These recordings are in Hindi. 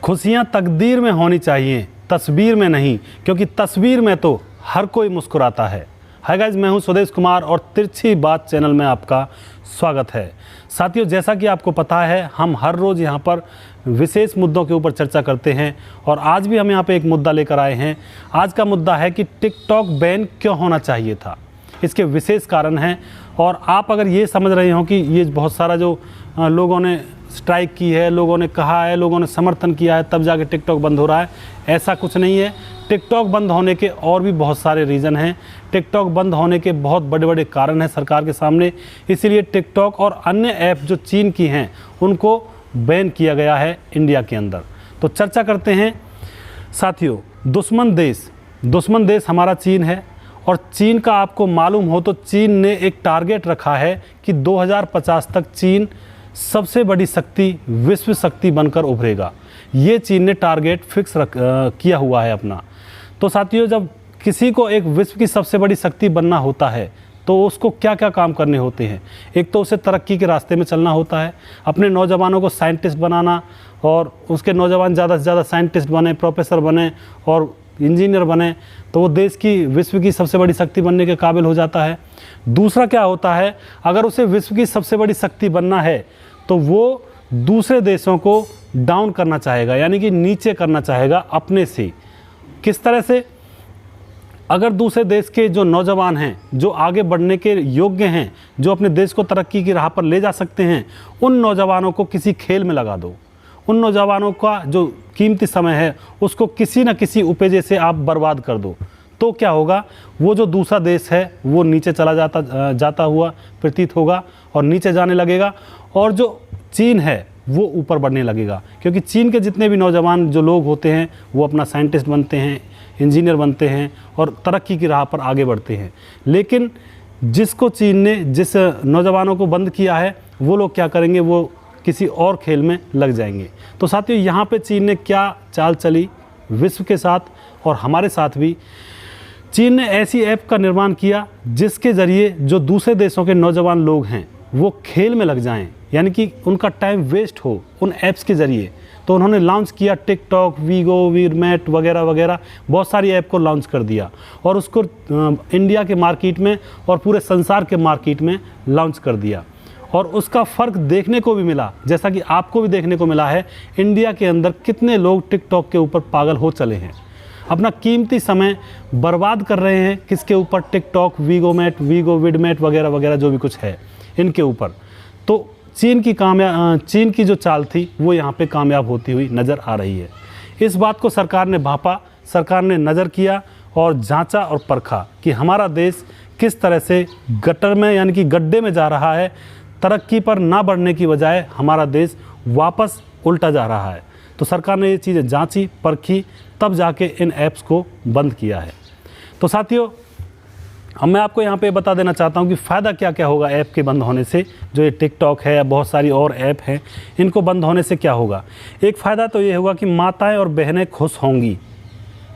खुशियाँ तकदीर में होनी चाहिए, तस्वीर में नहीं, क्योंकि तस्वीर में तो हर कोई मुस्कुराता है। हाय गाइस, मैं हूं सुदेश कुमार और तिरछी बात चैनल में आपका स्वागत है। साथियों, जैसा कि आपको पता है, हम हर रोज़ यहां पर विशेष मुद्दों के ऊपर चर्चा करते हैं और आज भी हम यहां पे एक मुद्दा लेकर आए हैं। आज का मुद्दा है कि टिकटॉक बैन क्यों होना चाहिए था। इसके विशेष कारण हैं और आप अगर ये समझ रहे हो कि ये बहुत सारा जो लोगों ने स्ट्राइक की है, लोगों ने कहा है, लोगों ने समर्थन किया है, तब जाके टिकटॉक बंद हो रहा है, ऐसा कुछ नहीं है। टिकटॉक बंद होने के और भी बहुत सारे रीज़न हैं। टिकटॉक बंद होने के बहुत बड़े बड़े कारण हैं सरकार के सामने। इसीलिए टिकटॉक और अन्य ऐप जो चीन की हैं उनको बैन किया गया है इंडिया के अंदर। तो चर्चा करते हैं। साथियों, दुश्मन देश हमारा चीन है और चीन का आपको मालूम हो तो चीन ने एक टारगेट रखा है कि 2050 तक चीन सबसे बड़ी शक्ति, विश्व शक्ति बनकर उभरेगा। ये चीन ने टारगेट फिक्स किया हुआ है अपना। तो साथियों, जब किसी को एक विश्व की सबसे बड़ी शक्ति बनना होता है तो उसको क्या क्या काम करने होते हैं। एक तो उसे तरक्की के रास्ते में चलना होता है, अपने नौजवानों को साइंटिस्ट बनाना और उसके नौजवान ज़्यादा से ज़्यादा साइंटिस्ट बने, प्रोफेसर बने और इंजीनियर बने तो वो देश की, विश्व की सबसे बड़ी शक्ति बनने के काबिल हो जाता है। दूसरा क्या होता है, अगर उसे विश्व की सबसे बड़ी शक्ति बनना है तो वो दूसरे देशों को डाउन करना चाहेगा, यानी कि नीचे करना चाहेगा अपने से। किस तरह से? अगर दूसरे देश के जो नौजवान हैं, जो आगे बढ़ने के योग्य हैं, जो अपने देश को तरक्की की राह पर ले जा सकते हैं, उन नौजवानों को किसी खेल में लगा दो। उन नौजवानों का जो कीमती समय है उसको किसी न किसी उपजे से आप बर्बाद कर दो। तो क्या होगा, वो जो दूसरा देश है वो नीचे चला जाता हुआ प्रतीत होगा और नीचे जाने लगेगा, और जो चीन है वो ऊपर बढ़ने लगेगा। क्योंकि चीन के जितने भी नौजवान जो लोग होते हैं वो अपना साइंटिस्ट बनते हैं, इंजीनियर बनते हैं और तरक्की की राह पर आगे बढ़ते हैं। लेकिन जिसको चीन ने, जिस नौजवानों को बंद किया है, वो लोग क्या करेंगे, वो किसी और खेल में लग जाएंगे। तो साथियों, यहाँ पे चीन ने क्या चाल चली विश्व के साथ और हमारे साथ भी। चीन ने ऐसी ऐप का निर्माण किया जिसके ज़रिए जो दूसरे देशों के नौजवान लोग हैं वो खेल में लग जाएं, यानी कि उनका टाइम वेस्ट हो उन ऐप्स के ज़रिए। तो उन्होंने लॉन्च किया टिकटॉक, वीगो, वीरमेट वगैरह वगैरह, बहुत सारी ऐप को लॉन्च कर दिया और उसको इंडिया के मार्केट में और पूरे संसार के मार्केट में लॉन्च कर दिया। और उसका फ़र्क देखने को भी मिला, जैसा कि आपको भी देखने को मिला है, इंडिया के अंदर कितने लोग टिकटॉक के ऊपर पागल हो चले हैं, अपना कीमती समय बर्बाद कर रहे हैं। किसके ऊपर? टिकटॉक, वीगो, विडमेट वगैरह वगैरह जो भी कुछ है इनके ऊपर। तो चीन की जो चाल थी वो यहाँ पे कामयाब होती हुई नज़र आ रही है। इस बात को सरकार ने भांपा, सरकार ने नज़र किया और जांचा और परखा कि हमारा देश किस तरह से गटर में, यानी कि गड्ढे में जा रहा है। तरक्की पर ना बढ़ने की बजाय हमारा देश वापस उल्टा जा रहा है। तो सरकार ने ये चीज़ें जांची, परखी, तब जाके इन ऐप्स को बंद किया है। तो साथियों, अब मैं आपको यहाँ पे बता देना चाहता हूँ कि फ़ायदा क्या क्या होगा ऐप के बंद होने से। जो ये टिकटॉक है या बहुत सारी और ऐप हैं, इनको बंद होने से क्या होगा। एक फ़ायदा तो ये होगा कि माताएं और बहनें खुश होंगी।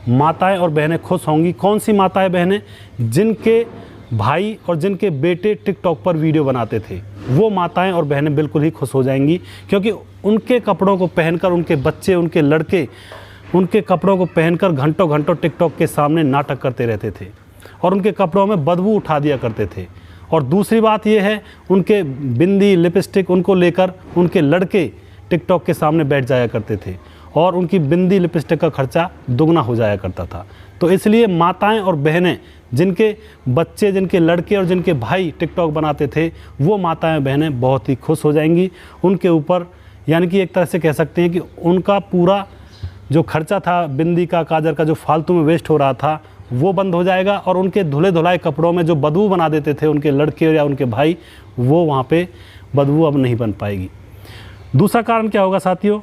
माताएं और बहनें खुश होंगी। कौन सी माताएं बहनें? जिनके भाई और जिनके बेटे टिकटॉक पर वीडियो बनाते थे, वो माताएं और बहनें बिल्कुल ही खुश हो जाएंगी। क्योंकि उनके कपड़ों को पहनकर उनके बच्चे, उनके लड़के उनके कपड़ों को पहनकर घंटों घंटों टिकटॉक के सामने नाटक करते रहते थे और उनके कपड़ों में बदबू उठा दिया करते थे। और दूसरी बात यह है, उनके बिंदी, लिपस्टिक, उनको लेकर उनके लड़के टिकटॉक के सामने बैठ जाया करते थे और उनकी बिंदी, लिपस्टिक का खर्चा दुगना हो जाया करता था। तो इसलिए माताएं और बहनें, जिनके बच्चे, जिनके लड़के और जिनके भाई टिकटॉक बनाते थे, वो माताएं बहनें बहुत ही खुश हो जाएंगी उनके ऊपर। यानी कि एक तरह से कह सकते हैं कि उनका पूरा जो खर्चा था, बिंदी का, काजल का, जो फालतू में वेस्ट हो रहा था, वो बंद हो जाएगा और उनके धुले धुलाए कपड़ों में जो बदबू बना देते थे उनके लड़के या उनके भाई, वो वहाँ पे बदबू अब नहीं बन पाएगी। दूसरा कारण क्या होगा साथियों,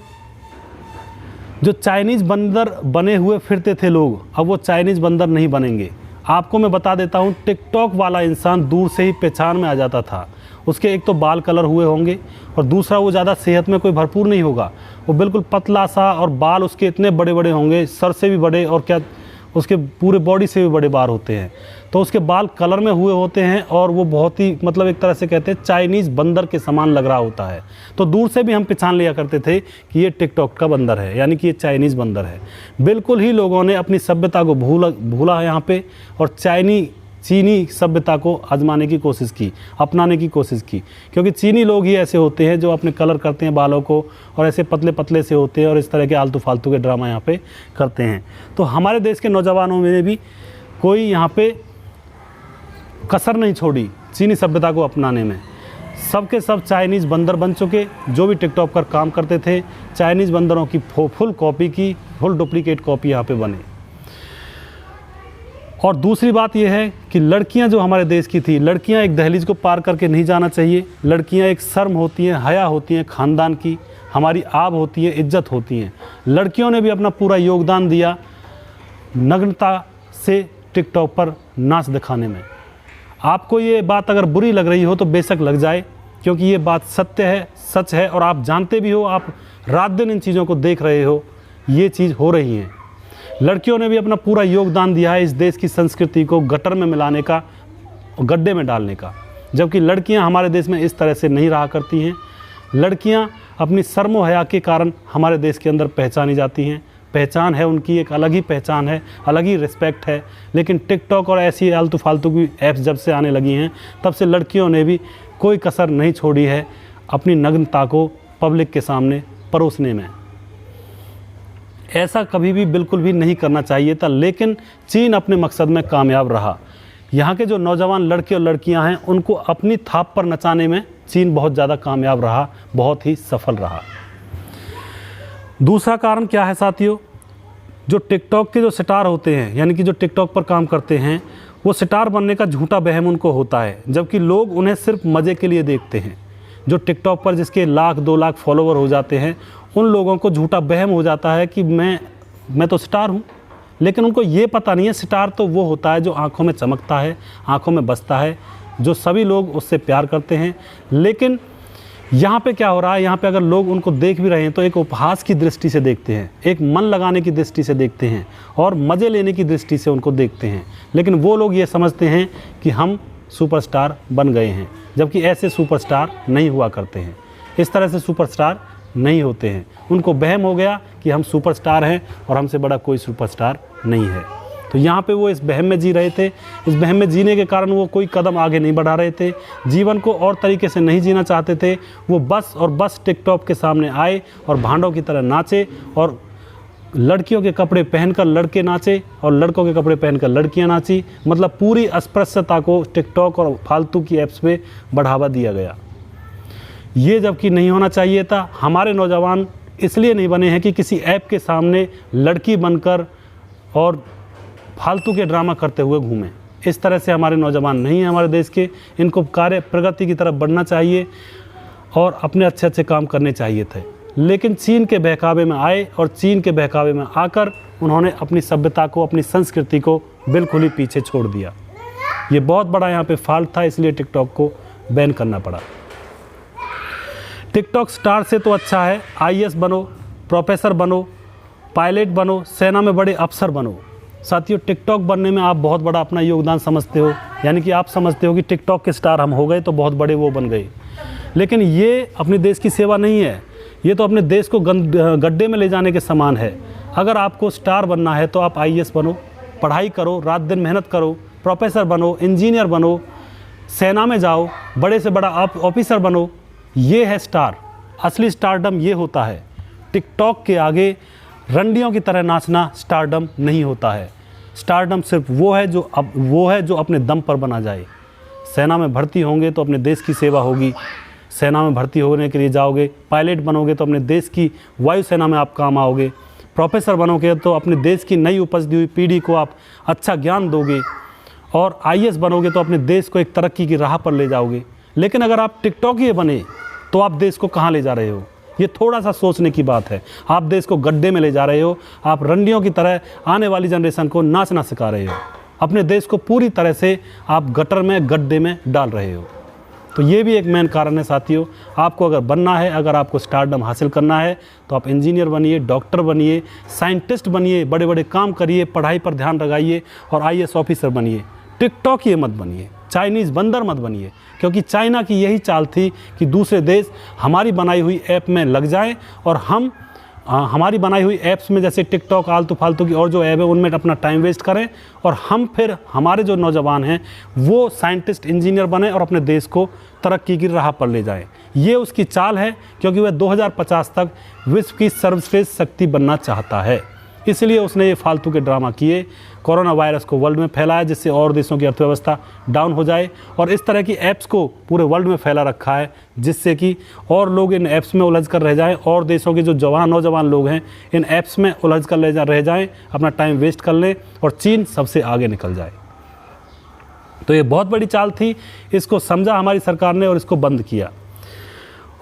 जो चाइनीज़ बंदर बने हुए फिरते थे लोग, अब वो चाइनीज़ बंदर नहीं बनेंगे। आपको मैं बता देता हूँ, टिकटॉक वाला इंसान दूर से ही पहचान में आ जाता था। उसके एक तो बाल कलर हुए होंगे और दूसरा वो ज़्यादा सेहत में कोई भरपूर नहीं होगा। वो बिल्कुल पतला सा और बाल उसके इतने बड़े बड़े होंगे, सर से भी बड़े, और क्या उसके पूरे बॉडी से भी बड़े बाल होते हैं, तो उसके बाल कलर में हुए होते हैं और वो बहुत ही मतलब एक तरह से कहते हैं चाइनीज़ बंदर के समान लग रहा होता है। तो दूर से भी हम पहचान लिया करते थे कि ये टिकटॉक का बंदर है, यानी कि ये चाइनीज़ बंदर है। बिल्कुल ही लोगों ने अपनी सभ्यता को भूला है यहाँ पे, और चीनी सभ्यता को आजमाने की कोशिश की, अपनाने की कोशिश की, क्योंकि चीनी लोग ही ऐसे होते हैं जो अपने कलर करते हैं बालों को, और ऐसे पतले पतले से होते हैं और इस तरह के आलतू फालतू के ड्रामा यहाँ पे करते हैं। तो हमारे देश के नौजवानों में भी कोई यहाँ पे कसर नहीं छोड़ी चीनी सभ्यता को अपनाने में। सबके सब चाइनीज़ बंदर बन चुके, जो भी टिकटॉक पर काम करते थे चाइनीज़ बंदरों की फुल कॉपी की, फुल डुप्लीकेट कॉपी यहाँ पे बने। और दूसरी बात यह है कि लड़कियां जो हमारे देश की थी, लड़कियां एक दहलीज को पार करके नहीं जाना चाहिए। लड़कियां एक शर्म होती हैं, हया होती हैं ख़ानदान की, हमारी आब होती है, इज्जत होती हैं। लड़कियों ने भी अपना पूरा योगदान दिया नग्नता से टिकटॉक पर नाच दिखाने में। आपको ये बात अगर बुरी लग रही हो तो बेशक लग जाए, क्योंकि ये बात सत्य है, सच है, और आप जानते भी हो, आप रात दिन इन चीज़ों को देख रहे हो, ये चीज़ हो रही है। लड़कियों ने भी अपना पूरा योगदान दिया है इस देश की संस्कृति को गटर में मिलाने का, गड्ढे में डालने का, जबकि लड़कियां हमारे देश में इस तरह से नहीं रहा करती हैं। लड़कियां अपनी शर्म व हया के कारण हमारे देश के अंदर पहचानी जाती हैं। पहचान है उनकी, एक अलग ही पहचान है, अलग ही रिस्पेक्ट है। लेकिन टिकटॉक और ऐसी आलतू फालतू की ऐप्स जब से आने लगी हैं, तब से लड़कियों ने भी कोई कसर नहीं छोड़ी है अपनी नग्नता को पब्लिक के सामने परोसने में। ऐसा कभी भी बिल्कुल भी नहीं करना चाहिए था, लेकिन चीन अपने मकसद में कामयाब रहा। यहाँ के जो नौजवान लड़के और लड़कियाँ हैं, उनको अपनी थाप पर नचाने में चीन बहुत ज़्यादा कामयाब रहा, बहुत ही सफल रहा। दूसरा कारण क्या है साथियों, जो टिकटॉक के जो स्टार होते हैं, यानी कि जो टिकटॉक पर काम करते हैं, वो स्टार बनने का झूठा वहम उनको होता है, जबकि लोग उन्हें सिर्फ मज़े के लिए देखते हैं। जो टिकटॉक पर जिसके 1-2 लाख फॉलोवर हो जाते हैं, उन लोगों को झूठा वहम हो जाता है कि मैं तो स्टार हूँ। लेकिन उनको ये पता नहीं है स्टार तो वो होता है जो आंखों में चमकता है, आंखों में बसता है, जो सभी लोग उससे प्यार करते हैं। लेकिन यहाँ पे क्या हो रहा है, यहाँ पे अगर लोग उनको देख भी रहे हैं तो एक उपहास की दृष्टि से देखते हैं, एक मन लगाने की दृष्टि से देखते हैं और मज़े लेने की दृष्टि से उनको देखते हैं। लेकिन वो लोग ये समझते हैं कि हम सुपरस्टार बन गए हैं, जबकि ऐसे सुपरस्टार नहीं हुआ करते हैं। इस तरह से सुपरस्टार नहीं होते हैं। उनको वहम हो गया कि हम सुपरस्टार हैं और हमसे बड़ा कोई सुपरस्टार नहीं है। तो यहाँ पे वो इस वहम में जी रहे थे। इस वहम में जीने के कारण वो कोई कदम आगे नहीं बढ़ा रहे थे, जीवन को और तरीके से नहीं जीना चाहते थे। वो बस और बस टिकटॉक के सामने आए और भांडों की तरह नाचे, और लड़कियों के कपड़े पहनकर लड़के नाचे और लड़कों के कपड़े पहनकर लड़कियां नाची। मतलब पूरी अस्पृश्यता को टिकटॉक और फालतू की ऐप्स पे बढ़ावा दिया गया। ये जबकि नहीं होना चाहिए था। हमारे नौजवान इसलिए नहीं बने हैं कि किसी ऐप के सामने लड़की बनकर और फालतू के ड्रामा करते हुए घूमें। इस तरह से हमारे नौजवान नहीं हैं हमारे देश के। इनको कार्य प्रगति की तरफ बढ़ना चाहिए और अपने अच्छे अच्छे काम करने चाहिए थे। लेकिन चीन के बहकावे में आए और चीन के बहकावे में आकर उन्होंने अपनी सभ्यता को, अपनी संस्कृति को बिल्कुल ही पीछे छोड़ दिया। ये बहुत बड़ा यहाँ पे फॉल्ट था, इसलिए टिकटॉक को बैन करना पड़ा। टिकटॉक स्टार से तो अच्छा है IAS बनो, प्रोफेसर बनो, पायलट बनो, सेना में बड़े अफसर बनो। साथियों, टिकटॉक बनने में आप बहुत बड़ा अपना योगदान समझते हो, यानी कि आप समझते हो कि टिकटॉक के स्टार हम हो गए तो बहुत बड़े वो बन गए। लेकिन ये अपने देश की सेवा नहीं है, ये तो अपने देश को गड्ढे में ले जाने के समान है। अगर आपको स्टार बनना है तो आप IAS बनो, पढ़ाई करो, रात दिन मेहनत करो, प्रोफेसर बनो, इंजीनियर बनो, सेना में जाओ, बड़े से बड़ा ऑफिसर बनो। ये है स्टार। असली स्टारडम ये होता है। टिकटॉक के आगे रंडियों की तरह नाचना स्टारडम नहीं होता है। स्टारडम सिर्फ वो है जो अपने दम पर बना जाए। सेना में भर्ती होंगे तो अपने देश की सेवा होगी, सेना में भर्ती होने के लिए जाओगे। पायलट बनोगे तो अपने देश की वायुसेना में आप काम आओगे। प्रोफेसर बनोगे तो अपने देश की नई उपजती हुई पीढ़ी को आप अच्छा ज्ञान दोगे। और IAS बनोगे तो अपने देश को एक तरक्की की राह पर ले जाओगे। लेकिन अगर आप टिकटॉक ही बने तो आप देश को कहाँ ले जा रहे हो? ये थोड़ा सा सोचने की बात है। आप देश को गड्ढे में ले जा रहे हो। आप रंडियों की तरह आने वाली जनरेशन को नाचना सिखा रहे हो। अपने देश को पूरी तरह से आप गटर में, गड्ढे में डाल रहे हो। तो ये भी एक मेन कारण है साथियों। आपको अगर बनना है, अगर आपको स्टारडम हासिल करना है तो आप इंजीनियर बनिए, डॉक्टर बनिए, साइंटिस्ट बनिए, बड़े बड़े काम करिए, पढ़ाई पर ध्यान लगाइए और IAS ऑफिसर बनिए। टिकटॉक ये मत बनिए, चाइनीज़ बंदर मत बनिए, क्योंकि चाइना की यही चाल थी कि दूसरे देश हमारी बनाई हुई ऐप में लग जाएं और हम हमारी बनाई हुई ऐप्स में जैसे टिकटॉक, आलतू फालतू की और जो ऐप है उनमें अपना टाइम वेस्ट करें और हम फिर हमारे जो नौजवान हैं वो साइंटिस्ट, इंजीनियर बने और अपने देश को तरक्की की राह पर ले जाएं। ये उसकी चाल है, क्योंकि वह 2050 तक विश्व की सर्वश्रेष्ठ शक्ति बनना चाहता है। इसलिए उसने ये फालतू के ड्रामा किए, कोरोना वायरस को वर्ल्ड में फैलाया जिससे और देशों की अर्थव्यवस्था डाउन हो जाए, और इस तरह की ऐप्स को पूरे वर्ल्ड में फैला रखा है जिससे कि और लोग इन ऐप्स में उलझ कर रह जाएं और देशों के जो नौजवान लोग हैं इन ऐप्स में उलझ कर रह जाएं, अपना टाइम वेस्ट कर लें और चीन सबसे आगे निकल जाए। तो ये बहुत बड़ी चाल थी, इसको समझा हमारी सरकार ने और इसको बंद किया।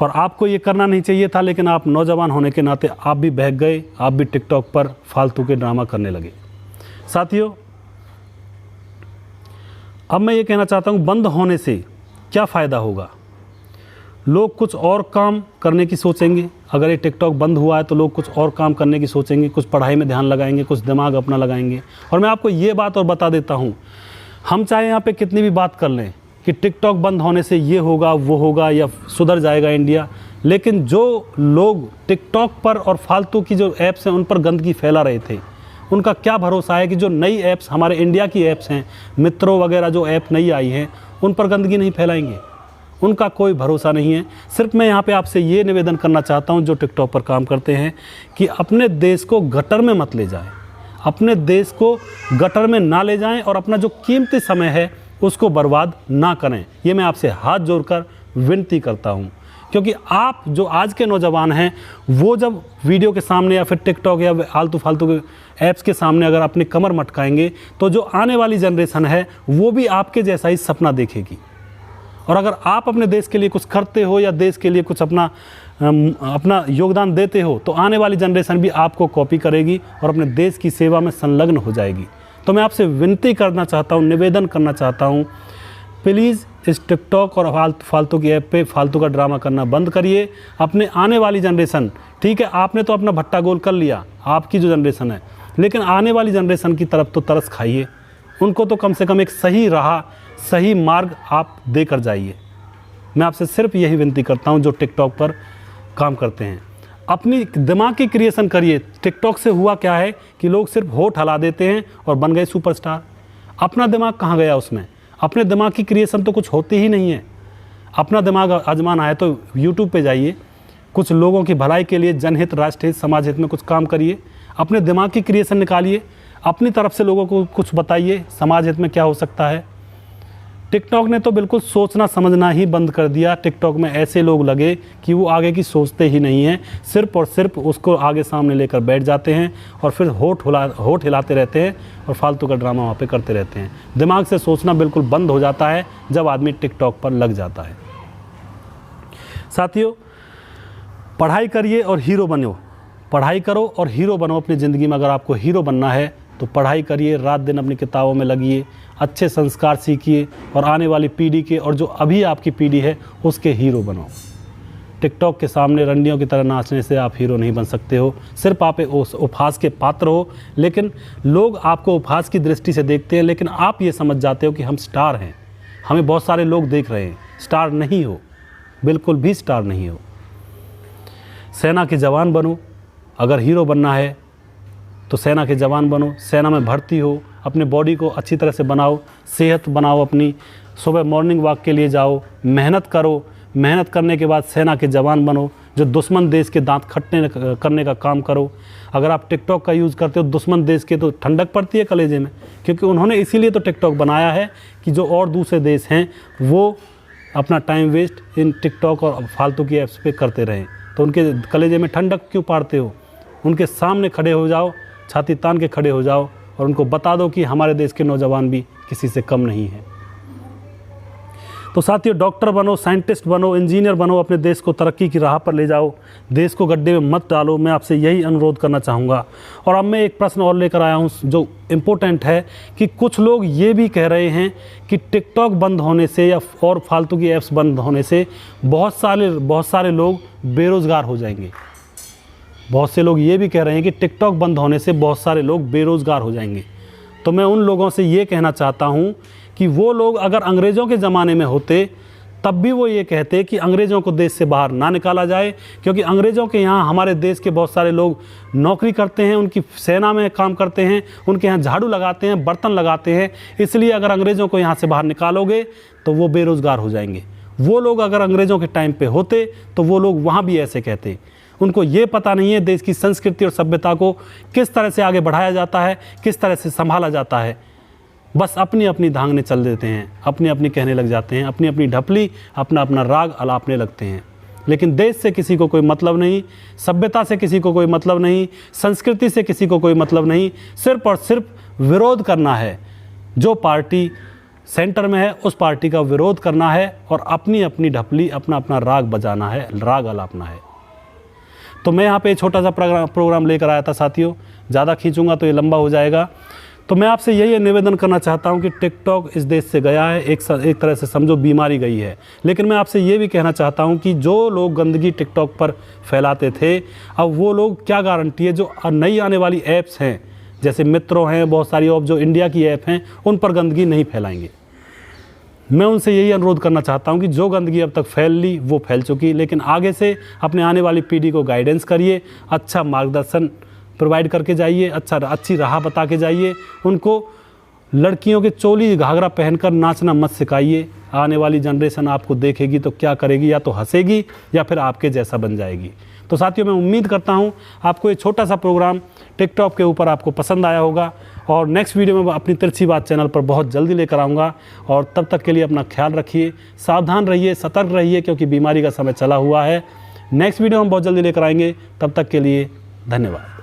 और आपको ये करना नहीं चाहिए था, लेकिन आप नौजवान होने के नाते आप भी बहक गए, आप भी टिकटॉक पर फालतू के ड्रामा करने लगे। साथियों, अब मैं ये कहना चाहता हूँ, बंद होने से क्या फ़ायदा होगा? लोग कुछ और काम करने की सोचेंगे। अगर ये टिकटॉक बंद हुआ है तो लोग कुछ और काम करने की सोचेंगे, कुछ पढ़ाई में ध्यान लगाएंगे, कुछ दिमाग अपना लगाएंगे। और मैं आपको ये बात और बता देता हूँ, हम चाहे यहाँ पे कितनी भी बात कर लें कि टिकटॉक बंद होने से ये होगा, वो होगा या सुधर जाएगा इंडिया, लेकिन जो लोग टिकटॉक पर और फालतू की जो ऐप्स हैं उन पर गंदगी फैला रहे थे, उनका क्या भरोसा है कि जो नई ऐप्स हमारे इंडिया की ऐप्स हैं, मित्रों वगैरह जो ऐप नई आई हैं, उन पर गंदगी नहीं फैलाएंगे? उनका कोई भरोसा नहीं है। सिर्फ मैं यहाँ पे आपसे ये निवेदन करना चाहता हूँ जो टिकटॉक पर काम करते हैं कि अपने देश को गटर में मत ले जाएं, अपने देश को गटर में ना ले जाएं और अपना जो कीमती समय है उसको बर्बाद ना करें। ये मैं आपसे हाथ जोड़कर विनती करता हूँ, क्योंकि आप जो आज के नौजवान हैं वो जब वीडियो के सामने या फिर टिकटॉक या आलतू फालतू के ऐप्स के सामने अगर अपनी कमर मटकाएंगे तो जो आने वाली जनरेशन है वो भी आपके जैसा ही सपना देखेगी। और अगर आप अपने देश के लिए कुछ करते हो या देश के लिए कुछ अपना योगदान देते हो तो आने वाली जनरेशन भी आपको कॉपी करेगी और अपने देश की सेवा में संलग्न हो जाएगी। तो मैं आपसे विनती करना चाहता हूँ, निवेदन करना चाहता हूँ, प्लीज़ इस टिकटॉक और फालतू की ऐप पे फालतू का ड्रामा करना बंद करिए। अपने आने वाली जनरेशन, ठीक है आपने तो अपना भट्टा गोल कर लिया, आपकी जो जनरेशन है, लेकिन आने वाली जनरेशन की तरफ तो तरस खाइए। उनको तो कम से कम एक सही राह, सही मार्ग आप देकर जाइए। मैं आपसे सिर्फ यही विनती करता हूँ जो टिकटॉक पर काम करते हैं, अपनी दिमाग की क्रिएशन करिए। टिकटॉक से हुआ क्या है कि लोग सिर्फ होठ हिला देते हैं और बन गए सुपरस्टार। अपना दिमाग कहाँ गया उसमें? अपने दिमाग की क्रिएशन तो कुछ होती ही नहीं है। अपना दिमाग आजमाना है तो यूट्यूब पे जाइए, कुछ लोगों की भलाई के लिए जनहित, राष्ट्रहित, समाज हित में कुछ काम करिए, अपने दिमाग की क्रिएशन निकालिए, अपनी तरफ से लोगों को कुछ बताइए समाज हित में क्या हो सकता है। टिकटॉक ने तो बिल्कुल सोचना समझना ही बंद कर दिया। टिकटॉक में ऐसे लोग लगे कि वो आगे की सोचते ही नहीं हैं, सिर्फ और सिर्फ उसको आगे सामने लेकर बैठ जाते हैं और फिर होठ हिलाते रहते हैं और फालतू का ड्रामा वहाँ पे करते रहते हैं। दिमाग से सोचना बिल्कुल बंद हो जाता है जब आदमी टिकटॉक पर लग जाता है। साथियों, पढ़ाई करिए और हीरो बनो। पढ़ाई करो और हीरो बनो अपनी ज़िंदगी में। अगर आपको हीरो बनना है तो पढ़ाई करिए, रात दिन अपनी किताबों में लगिए, अच्छे संस्कार सीखिए और आने वाली पीढ़ी के और जो अभी आपकी पीढ़ी है उसके हीरो बनो। टिकटॉक के सामने रंडियों की तरह नाचने से आप हीरो नहीं बन सकते हो। सिर्फ आप उस उपहास के पात्र हो, लेकिन लोग आपको उपहास की दृष्टि से देखते हैं, लेकिन आप ये समझ जाते हो कि हम स्टार हैं, हमें बहुत सारे लोग देख रहे हैं। स्टार नहीं हो, बिल्कुल भी स्टार नहीं हो। सेना के जवान बनो। अगर हीरो बनना है तो सेना के जवान बनो, सेना में भर्ती हो, अपने बॉडी को अच्छी तरह से बनाओ, सेहत बनाओ अपनी, सुबह मॉर्निंग वॉक के लिए जाओ, मेहनत करो। मेहनत करने के बाद सेना के जवान बनो, जो दुश्मन देश के दांत खट्टे करने का काम करो। अगर आप टिकटॉक का यूज़ करते हो दुश्मन देश के, तो ठंडक पड़ती है कलेजे में, क्योंकि उन्होंने इसीलिए तो टिकटॉक बनाया है कि जो और दूसरे देश हैं वो अपना टाइम वेस्ट इन टिकटॉक और फालतू की ऐप्स पे करते रहें। तो उनके कलेजे में ठंडक क्यों पाड़ते हो? उनके सामने खड़े हो जाओ, छाती तान के खड़े हो जाओ और उनको बता दो कि हमारे देश के नौजवान भी किसी से कम नहीं हैं। तो साथियों, डॉक्टर बनो, साइंटिस्ट बनो, इंजीनियर बनो, अपने देश को तरक्की की राह पर ले जाओ, देश को गड्ढे में मत डालो। मैं आपसे यही अनुरोध करना चाहूँगा। और अब मैं एक प्रश्न और लेकर आया हूँ जो इम्पोर्टेंट है कि कुछ लोग ये भी कह रहे हैं कि टिकटॉक बंद होने से या और फालतू की ऐप्स बंद होने से बहुत सारे लोग बेरोज़गार हो जाएंगे। बहुत से लोग ये भी कह रहे हैं कि टिकटॉक बंद होने से बहुत सारे लोग बेरोज़गार हो जाएंगे। तो मैं उन लोगों से ये कहना चाहता हूँ कि वो लोग अगर अंग्रेज़ों के ज़माने में होते तब भी वो ये कहते कि अंग्रेज़ों को देश से बाहर ना निकाला जाए, क्योंकि अंग्रेज़ों के यहाँ हमारे देश के बहुत सारे लोग नौकरी करते हैं, उनकी सेना में काम करते हैं, उनके यहाँ झाड़ू लगाते हैं, बर्तन लगाते हैं। इसलिए अगर अंग्रेज़ों को यहाँ से बाहर निकालोगे तो वो बेरोज़गार हो जाएंगे। वो लोग अगर अंग्रेज़ों के टाइम पे होते तो वो लोग वहाँ भी ऐसे कहते। उनको ये पता नहीं है देश की संस्कृति और सभ्यता को किस तरह से आगे बढ़ाया जाता है, किस तरह से संभाला जाता है। बस अपनी अपनी धांगने चल देते हैं, अपनी अपनी कहने लग जाते हैं, अपनी अपनी ढपली, अपना अपना राग अलापने लगते हैं। लेकिन देश से किसी को कोई मतलब नहीं, सभ्यता से किसी को कोई मतलब नहीं, संस्कृति से किसी को कोई मतलब नहीं। सिर्फ और सिर्फ विरोध करना है। जो पार्टी सेंटर में है उस पार्टी का विरोध करना है और अपनी अपनी ढपली, अपना अपना राग बजाना है, राग अलापना है। तो मैं यहाँ पे छोटा सा प्रोग्राम लेकर आया था साथियों। ज़्यादा खींचूंगा तो ये लंबा हो जाएगा। तो मैं आपसे यही निवेदन करना चाहता हूँ कि टिकटॉक इस देश से गया है, एक तरह से समझो बीमारी गई है। लेकिन मैं आपसे ये भी कहना चाहता हूँ कि जो लोग गंदगी टिकटॉक पर फैलाते थे, अब वो लोग क्या गारंटी है जो नई आने वाली ऐप्स हैं, जैसे मित्रों हैं, बहुत सारी और जो इंडिया की ऐप हैं, उन पर गंदगी नहीं फैलाएंगे। मैं उनसे यही अनुरोध करना चाहता हूं कि जो गंदगी अब तक फैल ली वो फैल चुकी, लेकिन आगे से अपने आने वाली पीढ़ी को गाइडेंस करिए, अच्छा मार्गदर्शन प्रोवाइड करके जाइए, अच्छी राह बता के जाइए। उनको लड़कियों के चोली घाघरा पहनकर नाचना मत सिखाइए। आने वाली जनरेशन आपको देखेगी तो क्या करेगी, या तो हंसेगी या फिर आपके जैसा बन जाएगी। तो साथियों, मैं उम्मीद करता हूँ आपको ये छोटा सा प्रोग्राम टिकटॉक के ऊपर आपको पसंद आया होगा। और नेक्स्ट वीडियो में अपनी तिरछी बात चैनल पर बहुत जल्दी लेकर आऊँगा। और तब तक के लिए अपना ख्याल रखिए, सावधान रहिए, सतर्क रहिए, क्योंकि बीमारी का समय चला हुआ है। नेक्स्ट वीडियो हम बहुत जल्दी लेकर आएंगे। तब तक के लिए धन्यवाद।